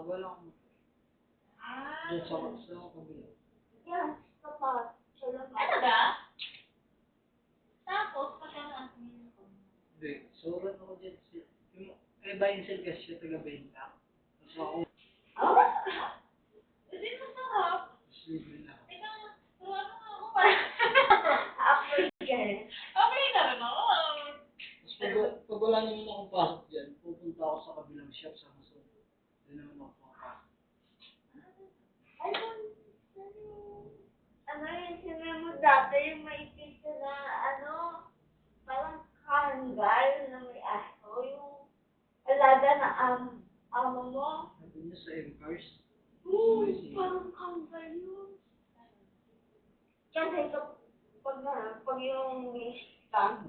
Wala akong dyan sa kabila. Yan, kapag. Talaga? Tapos, pagkalaan ko yun. Hindi, surat ako dyan. Buy and sell kasi siya taga-benta. Tapos ako, Hindi masarap. libre na. Teka, turuan mo nga ako para. After yan. Okay na rin ako. Tapos pag wala naman akong pasok dyan, pupunta ako sa kabilang shop sa Maso. Doon naman ako makapasok. Ano yung sinabi mo dati, yung may pizza na ano, parang hanggal na may aso, yung alaga na amo mo. Nandun niya sa Empires. Parang hanggal yun. Kasi pag yung stand,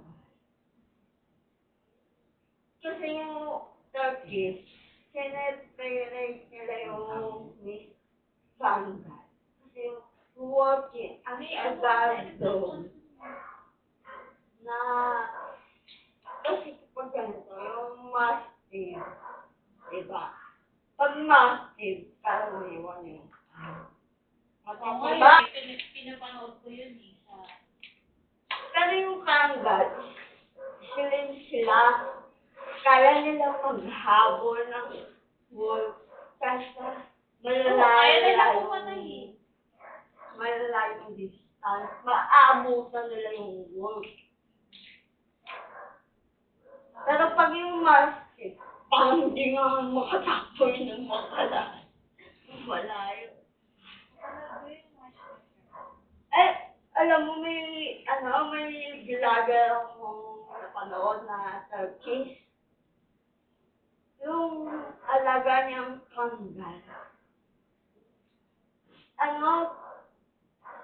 kasi yung Turkish, sineperate nila yung Miss Sanggal. Kasi yung working as a guard doon na kasi pag ganito, yung mastiff, diba? Pag mastiff, karaniwan yun. Oo, Diba? pinapanood ko yun eh. Pero yung kangal, sila, kaya nila maghabol ng wolf kasi Kaya nila pumatay eh. malalayong distance, maabutan nila yung wolf. Pero pag yung mastiff, parang di nga makatapoy ng makalas. Malayo. Alam mo, may vlogger akong napanood na Turkish. Yung alaga niyang kangal.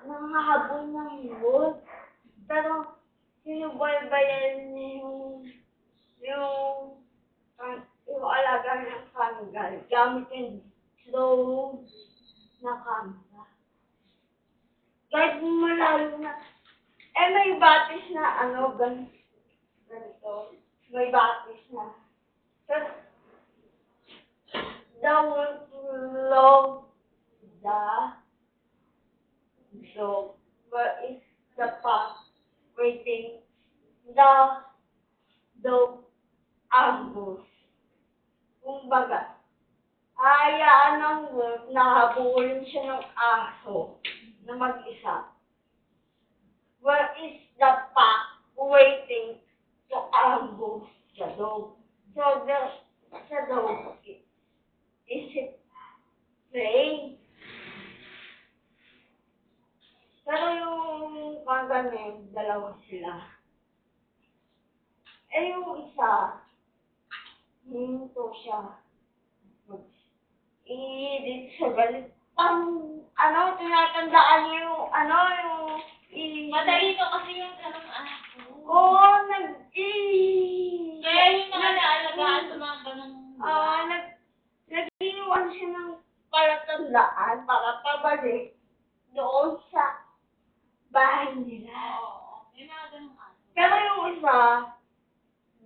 Nangahabol ng wolf. Pero, sinubaybayan niya yung alaga niyang kangal. Gamit yung slow na camera. Kahit malayo na. May batis na ganito. May batis na. Pero, the wolf love the dog. Where is the path waiting the dog ambush. Kumbaga, hayaan ng wolf na habulin siya ng aso na mag-isa. Where is the pack waiting to ambush the dog? So the dog is it prey? Pero yung kaganin, dalawa sila. Yung isa, hinto siya. I-edit sa galit. Tinatandaan niyo yung Madali to kasi yung ganong aso. Oo, Kaya yung mga naalagaan sa mga ganong nag-iwan siya ng palatandaan para pabalik doon sa bahay nila. Oo, may mga ganong aso. Pero yung isa,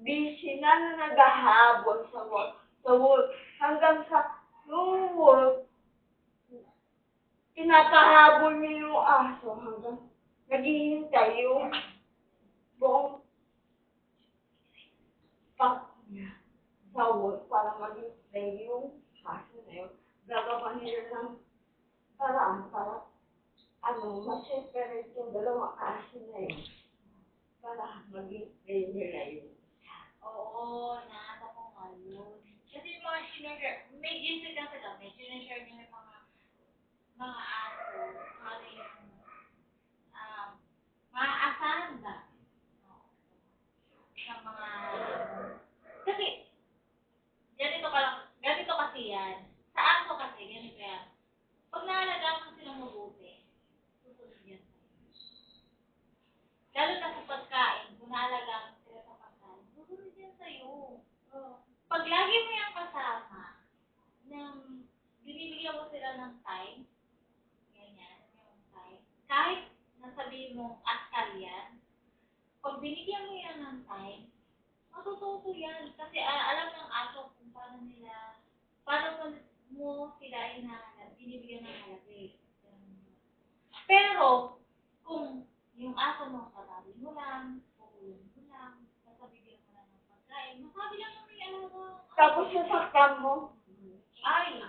busy na naghahabol sa wolf. Hanggang sa yung wolf, pinapahabol niya yung aso hanggang naghihintay yung buong pack niya sa wolf para mag-play yung aso na yun. Gagawa nila ng paraan para ma-separate yung dalawang aso na yun para mag-play nila yun. Oo, naano ko nga yun. Kasi yung mga sinashare, may Instagram sila, may sinashare nila yung mga aso, ano yung, mga asanda. Sa mga, kasi, ganito kasi yan. Sa aso kasi, ganito yan. Pag naalagaan mo silang mabuti, susunod yan. Lalo na sa pagkain, kung naalagaan mo sila sa pagkain, susunod yan sa'yo. Pag lagi mo yung kasama, binibigyan mo sila ng time, ganyan, yung time, kahit nasabihin mo askal yan, pag binigyan mo yan ng time, matututo yan. Kasi alam ng aso kung paano mo sila hinahanap, binibigyan ng halaga eh. Pero, kung yung aso mo, katabi mo lang, kukulong mo lang, kasabigyan mo lang ng pagkain, masabi lang mo may alaga. Tapos sasaktan mo. Ay,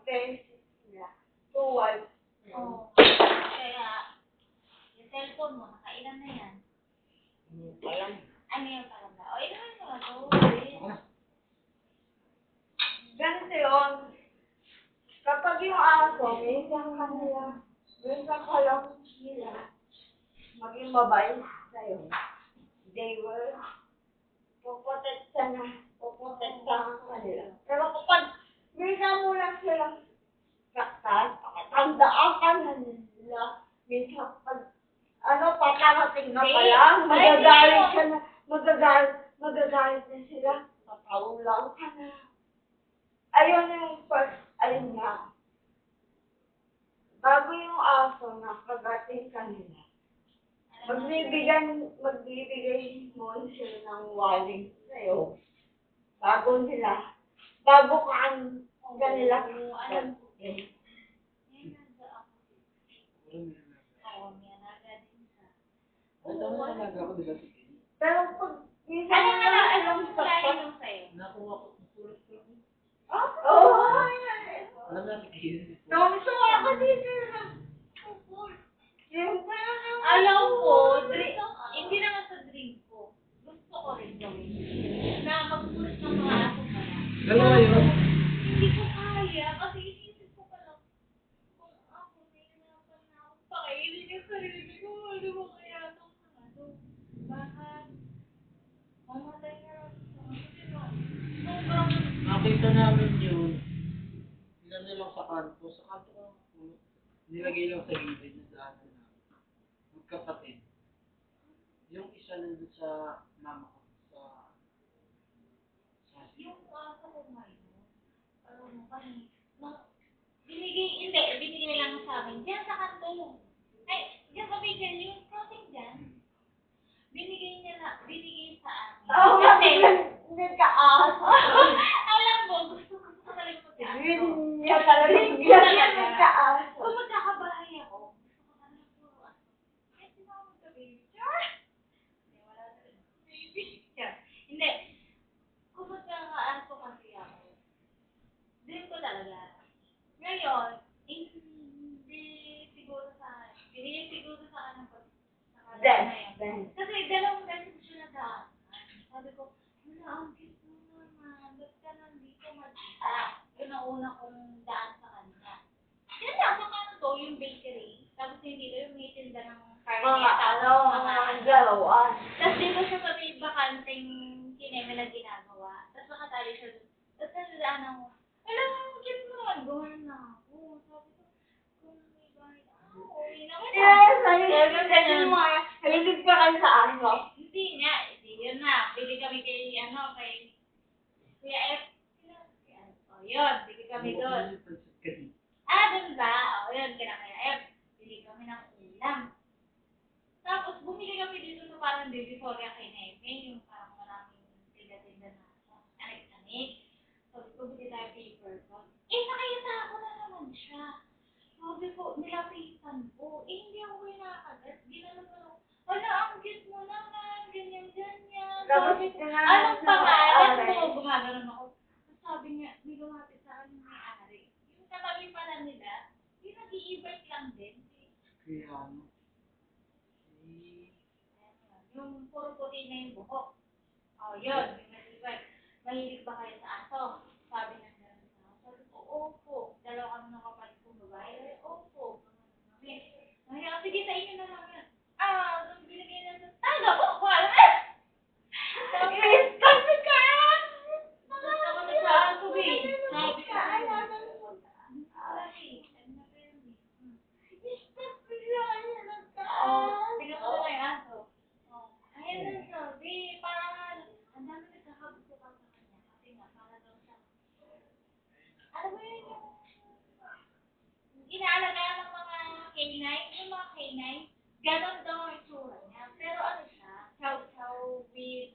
Beses sila. Tuwal. oo. Kaya, yung cellphone mo, nakailan na yan. Alam. Ano yung talaga? O, ilan mo na to? Ako na. Ganito yun. Kapag yung aso, minsan ka lang nila, maging mabait sa'yo. They will puprotektahan ka nila. Pero kapag minsan mo lang silang saktan, tandaan ka na nila. Minsan pag, paparating na pa lang, magagalit na sila. Patawag ka na. Ayun yung first, ayun nga. Bago yung aso na pagating ka nila, magbibigay mo sila ng warning sa'yo. Bago kanila Alam ko. eh. Yan ang ako. Alam. Oo, may alaga din sa. Ito na alaga ko, di ba? Pero pag minsan Anong lahi nung sa'yo? Nakuha ko ng sulit ko. Oo. Alam natin kayo. Tuwang-tuwa ako dito. Yung Alam ko, hindi naman sa dream ko. Gusto ko rin gawin. Na mag-push ng mga aso pala. Dalawa yun. Hindi ko kaya kasi inisip ko pala kung ako nahihirapan na ako pakainin yung sarili ko. Ano ba kaya itong bakit mamatay na lang sa sobrang Nakita namin yun. Pinano lang sa kanto. Sa kanto ko. Nilagay lang sa gilid na daanan na. Magkapatid. Yung isa nandun sa mama ko. Sa yung aso ko ngayon. Parang kami binigay lang sa amin. Diyan sa kanto. Ay, diyan kami dyan, yung crossing dyan. Binigay sa amin. Oo, Kasi, nagka-aso. alam mo, gusto ko talaga mag-aso. Yun niya talaga. Nagka-aso. Kung magkakabahay ako, gusto ko talaga puro aso. Kaya sinama ka, baby. Char! Hindi, wala na rin. Baby. Char. Hindi. Kung magkakaaso kasi ako, dream ko talaga. Ngayon, hindi siguro sa akin. Binigay siguro sa akin ng pagkakalaga na yun. Kasi dalawang beses ko siya nadaan. Sabi ko, wala, ang cute mo naman. Ba't ka nandito mag-isa? Yun ang una kong daan sa kanya. Yan lang, sa kanto, yung bakery. Tapos hindi ko yung may tinda ng Mga mga galawan. Tapos dito siya sa may bakanting kineme na ginagawa. Tapos nakatali siya doon. Tapos nadaanan ko, alam mo, cute mo naman. Gumanon na ako. Sabi ko, kung may bahay ako, uwi na kita. Haligid pa kayo sa aso. Hindi nga, hindi yun na. Bili kami kay Kuya F. O yun, bili kami doon. Doon ba? O yun, kaya Kuya F. Bili kami ng ulam. Tapos, bumili kami dito sa parang Divisoria kay Neme, yung parang maraming tinda-tinda na anik-anik. Sabi ko, bili tayo paper bag. Nakita ko na naman siya. Sabi ko, nilapitan ko. Hindi ako kinakagat. Ginanon ko. Wala, ang cute mo naman. Ganyan-ganyan. Sabi ko, anong pangalan mo? Gumaganon ako. Sabi niya, may lumapit sa akin yung may-ari. Yung katabi pala nila, yung nag-i-e-bike lang din. Kaya ano. Yung puro puti na yung buhok. Yun, yung nag-e-bike. Mahilig ba kayo sa aso? Sabi niya gano'n sa aso. Sabi ko, opo. Dalawa kami ng kapatid kong babae. Opo. Kaya, sige, sa inyo na lang yan. Nung binigay na sa taga po, wala. Kasi ka! Ako na sa aso, babe. Sabi ko, tingnan ko na yung aso. Ayun na sabi, parang ang dami nagkakabutukan sa kanya. Kasi nga, para daw siya. Alam mo yun yung inaalagaan ng mga canine, yung mga canine, ganon daw ang itsura niya. Pero ano siya, chow-chow with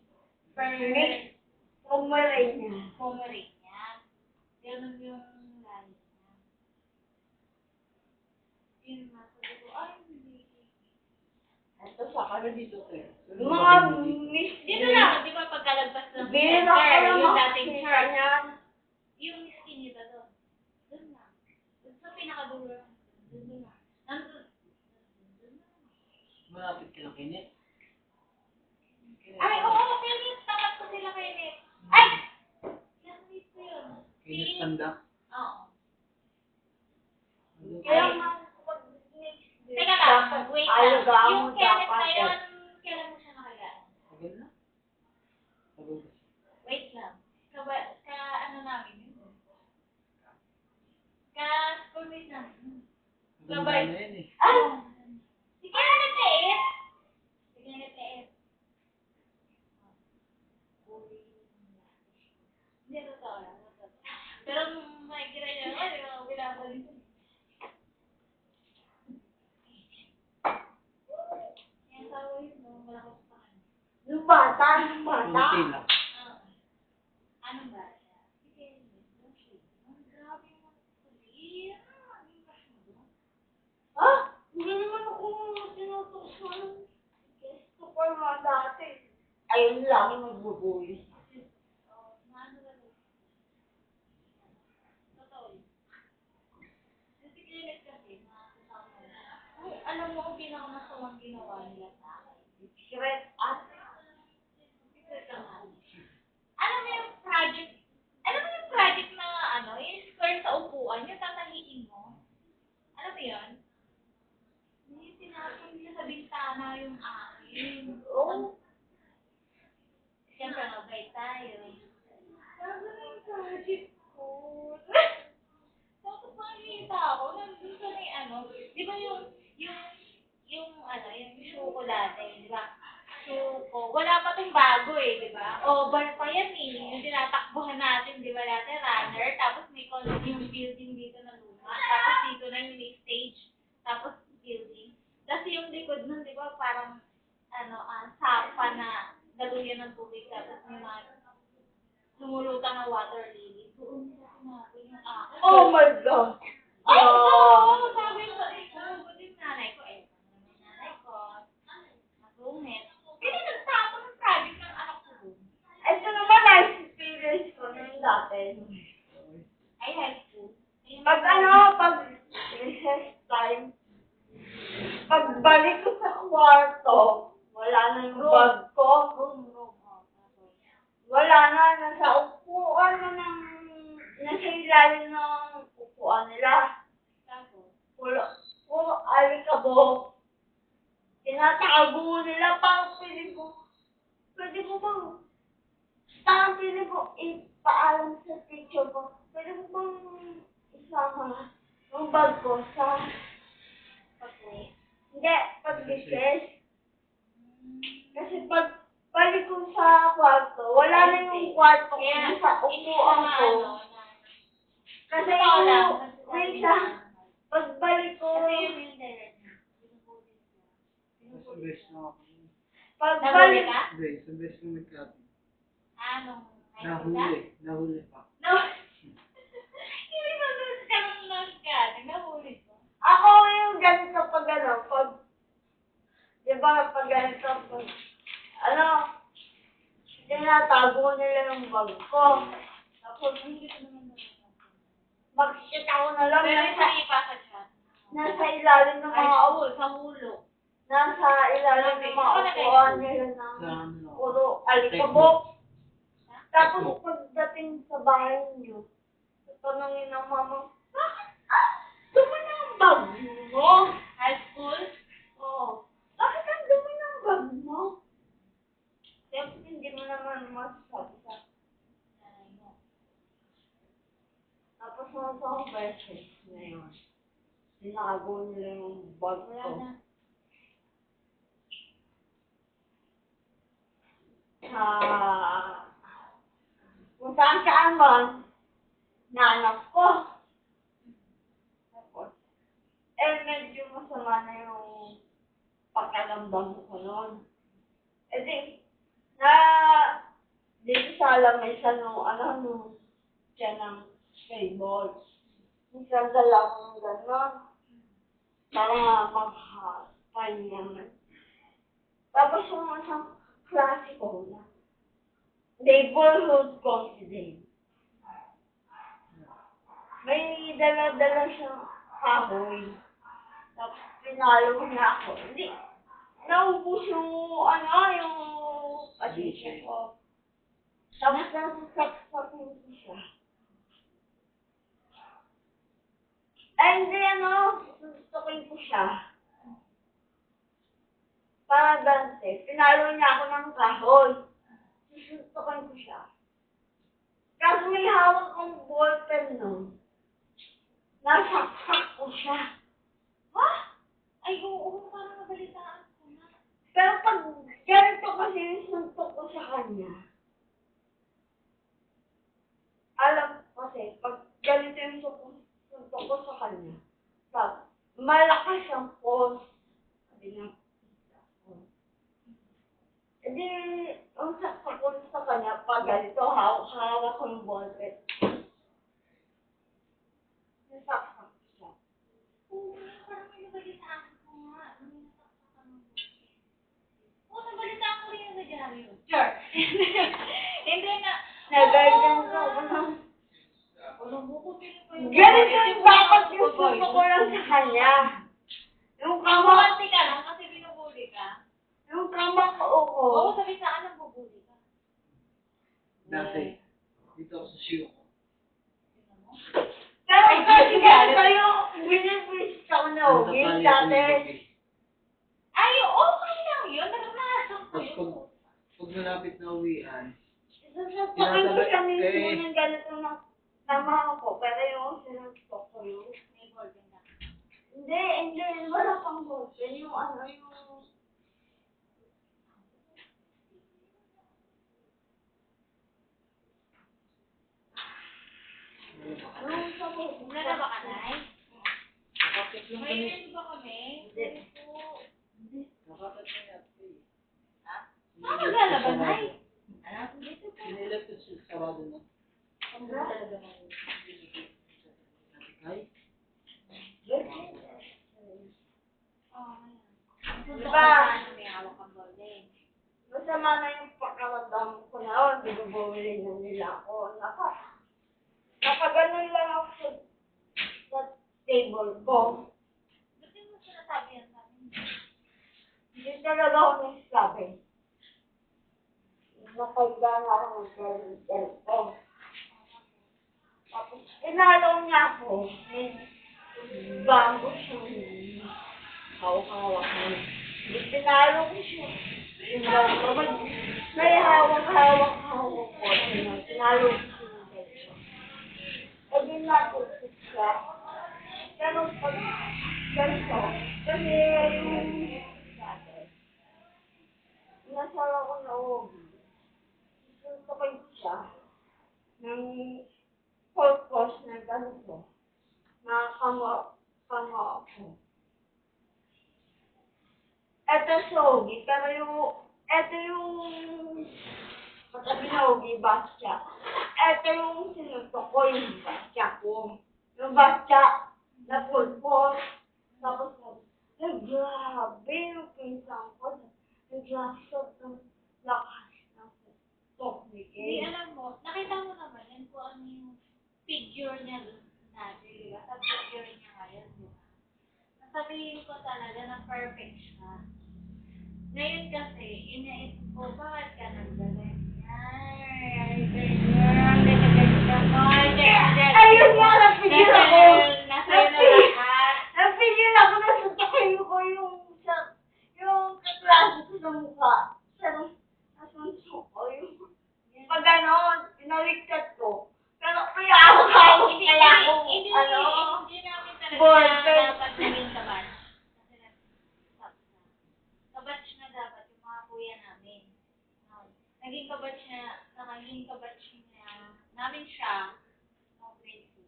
Mix. Umaray niya. Pomeranian. Ganon yung Ito sa Ano kanya. dito, sir? Yung mga miss Dito lang, di ba pagkalagpas ng Bira center, ka lang yung dating makikita church. niyan. Yung miskin nito doon. Doon lang. Doon sa pinakadulo lang. Doon lang. Nandun. Doon lang. Malapit ka lang kay Net. Ay, oo, Kenneth. Tapat ko sila Kenneth. Ay! Kenneth ko yun. Kay Net Tanda. Oo. Kaya nga, pag next day, Teka lang, dapat wait alagaan lang. mo Yung Kenneth dapat na yun, yan. kailan mo siya nakilala? Tagal na. Tagal na. Wait lang. Ano namin yun? Schoolmate namin. Maganda na yan eh. Ay! Si Kenneth Leet. Si Kenneth Leet. Hindi, totoo lang. Pero makikita niya naman, yung mga binabalik. Yung tawa yun, no? Malakas pa kanya. Yung bata, yung bata. Kunti lang. Anong ba siya? Si Kenneth. Grabe yung kulit. Anong crush mo doon? Ha? Hindi naman ako tinutuksan. Gusto ko naman dati. Ayun lagi magbubuli. Maano ba doon? Totoo yun. Kasi Kenneth kasi, nakakasama na. Alam mo kung pinakamasamang ginawa nila sa akin? Secret at Secret lang ako. Alam mo yung project na yung square sa upuan, yung tatahiin mo? Alam mo yun? Hindi tinapon nila sa bintana yung akin. oh, Siyempre, mabait tayo. Sabi na yung project ko. Tapos makikita ako, nandun sa may di ba yung shoe ko dati, di ba? Shoe ko, wala pa tong bago di ba? Oval pa yan yung tinatakbuhan natin, di ba dati, runner, tapos may yung building dito na luma, tapos dito na yung may stage, tapos building. Tapos yung likod nun, di ba, parang, sapa na daluyan ng tubig, tapos may mga lumulutang na water lily. Doon nila sinabi yung akin. oh my God. Ay, oo! Sabi ko, buti yung nanay ko, yung nanay ko, masungit. Kaya nagtapon ng project ng anak ko doon. Ito naman na-experience ko na yung dati. Ay, high school. Pag recess time, pagbalik ko sa kwarto, wala na yung bag ko. Room. Wala na, nasa upuan na nasa ilalim ng upuan nila. Tapos, Puro alikabok. Tinatago nila, parang pwede ko ipaalam sa teacher ko, pwede ko bang isama yung bag ko sa, hindi, pag-recess. Kasi balik ko sa kwarto, wala na yung kwarto ko kaya, sa upuan ko. Kasi pagbalik ko, Kasi yun yung direct na. Isang beses na ako. Nahuli pagbalik, ka? Hindi, isang beses na nagkapit. Nahuli pa. No. Hindi ba doon ka lang nahuli ko? ako yung ganito pag di ba pag ganito, tinatago nila yung bag ko. Tapos, Hindi ko naman makikita ko na lang pero yung sa ipasa siya. nasa ilalim ng mga Sa hulo. nasa ilalim ng mga upuan nila Sa ng ano? puro alikabok. Tapos pagdating sa bahay niyo, tanongin ng mama, bakit dumi na ang bag mo? High school? Oo. Bakit ang dumi ng bag mo? Siyempre, hindi mo naman masasabi sa Nanay mo. tapos nasa akong beses na yun. Tinago nila yung bag Wala ko. na. Kung saan man, nanak ko. Tapos, medyo masama na yung pagkalamdam ko noon. Dito sa lamesa nung siya ng table. Minsan dala ko ng gano'n. Para magpahinga man. Tapos yung isang klase ko na neighborhood confident. May dala-dala siyang kahoy. Tapos pinalo niya ako. Hindi. Naubos yung yung pasensya ko. Tapos nasasaksakin ko siya. Ay, hindi susukin ko siya. Para dante. Pinalo niya ako ng kahoy. Susukin ko siya. Kasi may hawak kong ballpen nun. Nasaksak ko siya. Ha? Ay, oo, parang nabalitaan ko na. Pero pag ganito kasi yung suntok ko sa kanya, alam ko kasi, pag ganito yung suntok ko sa kanya, malakas ang force. Sabi niya, hindi, ang saksak ko sa kanya, pag ganito, hawak ko yung ballpen. Nasaksak ko siya. Oo, parang may nabalitaan ko nga. May nasaksakan ng buti. Oo, nabalitaan ko rin yung nagyari yun. Sure. Hindi na. Nagagan ko ako. Walang buko, pinipay. Ganito yung dapat yung suntok ko lang sa kanya. Yung kama, Kamukanti ka lang kasi binubuli ka. yung kama ko ako. Oo, sabi sa akin, bubuli ka. Dati, dito ako sa shoe ko. Pero kasi ganito yung binibis ako na ugin Natatali ako ng dati. gabi. Ay, okay lang yun. Naranasan ko Tapos yun. pag malapit na uwian, Sasakin ko siya mismo ng ganito na tama ako. Pero yung sinuntok ko yun. May golden na. Hindi. Wala pang golden. Yung yung sa Wala na ba ka, Nay? nakakit lang May kami. event ba kami? Hindi. Oo. Nakakit na yata eh. Ha? Ano naglalaban, Nay? Ano? Dito ka. Sinilat ko sa sarado na. Ang buo talaga mo. Ay, Diba? May hawak kang golden. masama na yung pakaramdam ko na. Bibubuli na nila ako. Nakaganon lang ako sa table ko. Ba't mo sinasabi yan sa amin? Hindi talaga ako nagsabi. Nakaiga na ako ng girl ko. Tapos, inalaw niya ako. May bago siyang hawak-hawak mo. Pinalo ko siya. May hawak-hawak ko. Pinalo ko siya. Pagin natin siya. Pero pag ganito, kasi yung dati, nasara ko na uwi. Susukay ko siya ng purpose na ganito. Nakakama ako. Ito sa uwi, pero ito yung matabi na uwi, basya. Ito yung sinutok ko, yung basya ko. Yung basya na pulpos. Tapos, ay grabe yung pinsan ko. Nag-rasot ng lakas ng tok ni Hindi, Kay. alam mo, nakita mo naman yan kung ano yung figure niya doon dati, di ba? Sa figure niya ngayon, di ba? Nasabihin ko talaga na perfect siya. Ngayon kasi, inaisip ko, bakit ka nagdagan? Ay, Ayun nga, napigil ako. Nasa iyo na lahat. Napigil ako na suntokin ko yung kaklase ko sa mukha. Pero, nasuntok ko yung pag pinaligtad ko. Pero kaya ako kaya ako, Hindi namin talaga ballpen. dapat naging kabatch. Kasi nag-stop na. Kabatch na dapat yung mga kuya namin. Naging kabatch niya, namin siya, noong grade 2.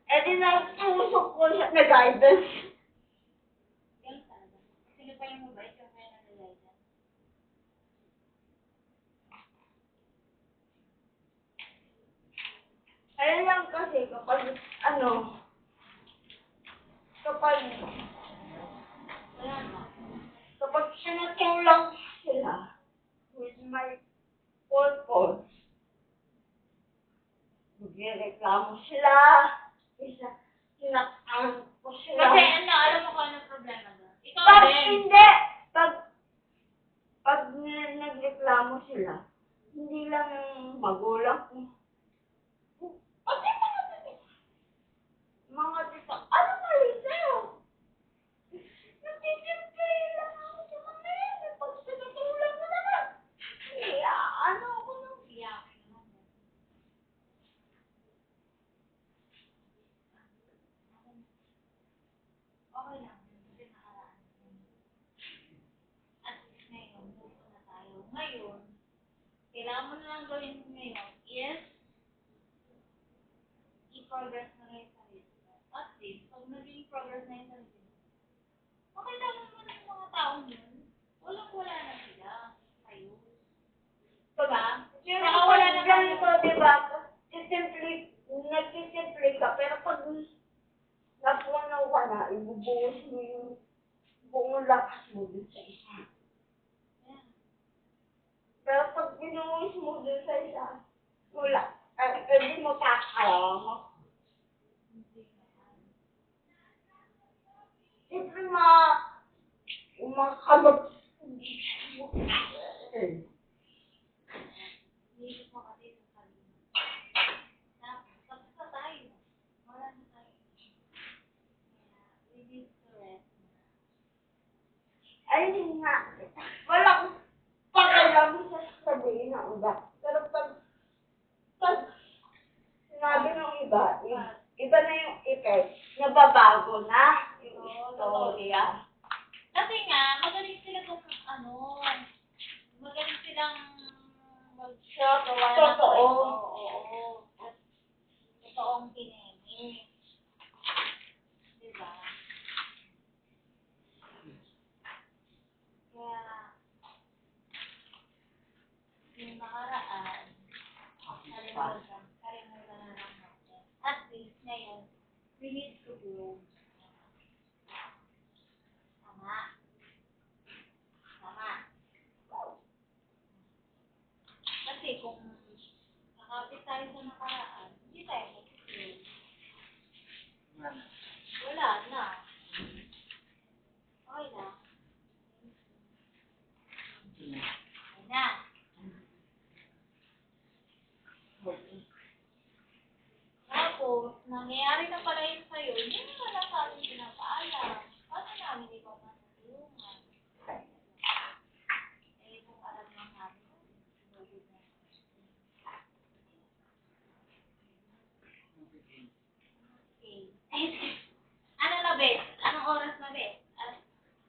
Eh di natusok ko siya na guidance. Yan talaga. Sino pa yung mabait yung kaya nag-guidance? Ayun lang kasi kapag Wala na. kapag sinutulang nagreklamo sila, isa, sinaktan ko sila. Kasi alam mo kung anong problema doon. Ikaw Pag din. hindi, pag nagreklamo sila, hindi lang yung magulang ko. Pati mga tito, ano mali sa'yo? Nagtitimpi lang ako sa mga yan. Pag sinutulong mo naman, ano ako nung Iyakin naman. Okay lang. Kasi nakaraan. At least ngayon, move on na tayo. Ngayon, kailangan mo na lang gawin ngayon is i-progress na rin sa sarili mo. At least, pag naging progress na yung sarili mo, makilala mo na yung mga taong yun. Walang-wala na sila sa'yo. Diba? Saka wala na ganito, diba? Nagsisimple ka, pero pag napunaw ka na, ibubuhos mo yung buong lakas mo dun sa isa. Pero pag binuhos mo dun sa isa, wala. Hindi mo kakaya mo. Siyempre umakabot. Iisip mo kasi sa sarili mo. Tapos na tayo. Wala na tayo. Kaya, we need to rest na. Ayun nga. Walang pakialam sa sabihin ng iba. Pero pag sinabi ng iba, iba na yung effect. Nababago na yung istorya. Kasi nga, magaling sila magaling silang maggawa ng Totoo. kwento. Oo. At totoong kineme. Diba? Kaya, yung nakaraan, kalimutan na lang natin. At least, ngayon, we need to grow. Tama. Tama. Kasi kung nakapit tayo sa nakaraan, hindi tayo mag-grow. Wala na. Okay na. Okay na. Tapos, nangyayari na pala yun sa'yo, hindi mo na lang sa amin pinapaalam. Paano namin ikaw matulungan? Eh, kung alam lang namin, bago na. Okay. Ano na, Bet? Anong oras na, Bet? Alas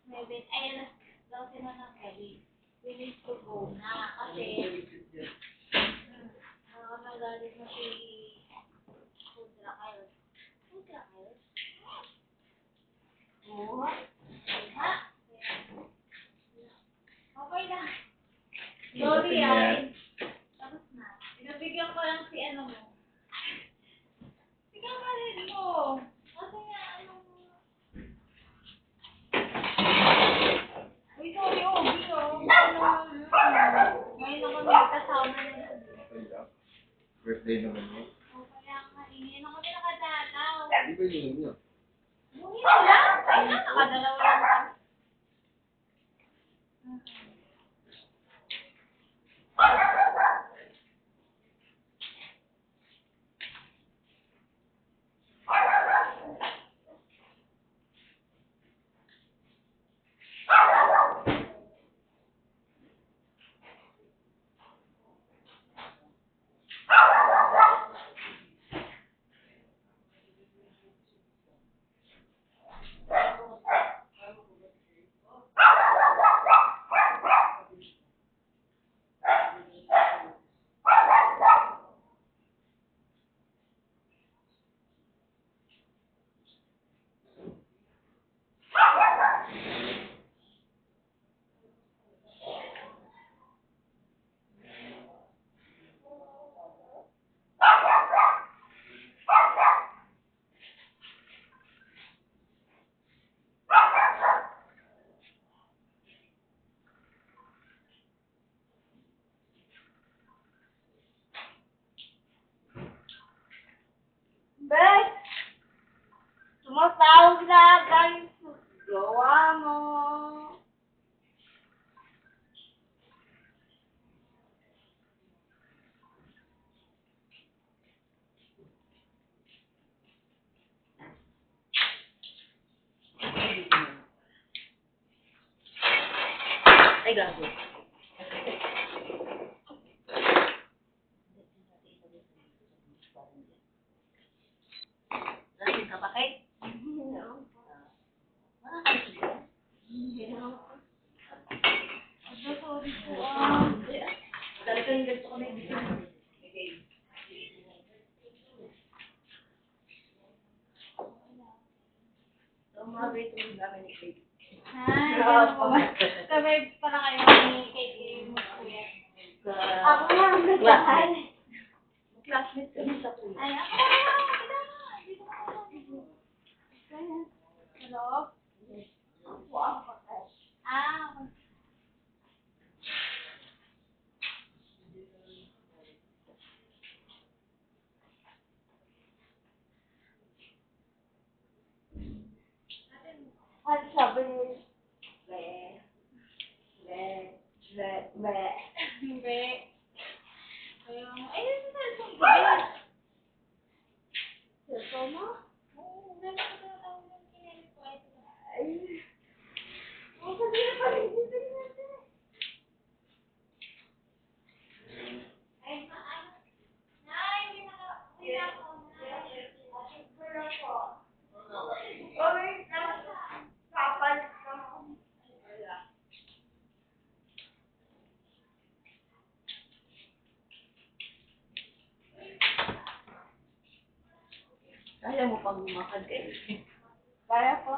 9. Ay, alas 12 na ng gabi. We need to go na. Kasi, nakakagalit na si Kudra kayo. Kudra kayo? Oo. Ha? Okay lang. Sorry, ay. Tapos na. Pinabigyan ko lang si ano mo. Bigyan ka rin mo. Kasi nga, Uy, sorry, Obi, oh. Ngayon ako nagkasama niya. Birthday naman yun. O, kaya nga, hindi na kami nakadalaw. Di ba yun yun? Buhin mo lang. Ayun, nakadalaw lang kami. Ay, gago. Lasing ka ba, Kate? Hindi naman po. Makakalasing ka? Hindi naman po. Sorry po, talaga yung gusto ko na yung bisita. So, mga rito yung namin ni Kate. Ay, ganun po ba? Sabay pala kayo ni Kate Kuya. Ako nga ang nagkakal. Classmates kami sa kuya. Ay, ako na. Dito ka na. Hello? Wow. Ah, Ang sabi ni be. hindi. Ayun. Ay, yun sa cellphone ko. Ayun. Cellphone mo? Oo, ganun ko tinatawag yung kinamit ko. Ay, ito na. Ay. Ang sabi na pala, hindi natin. Ay, maano? Nay, hindi na ako. Kaya mo pang lumakad kayo. Kaya po.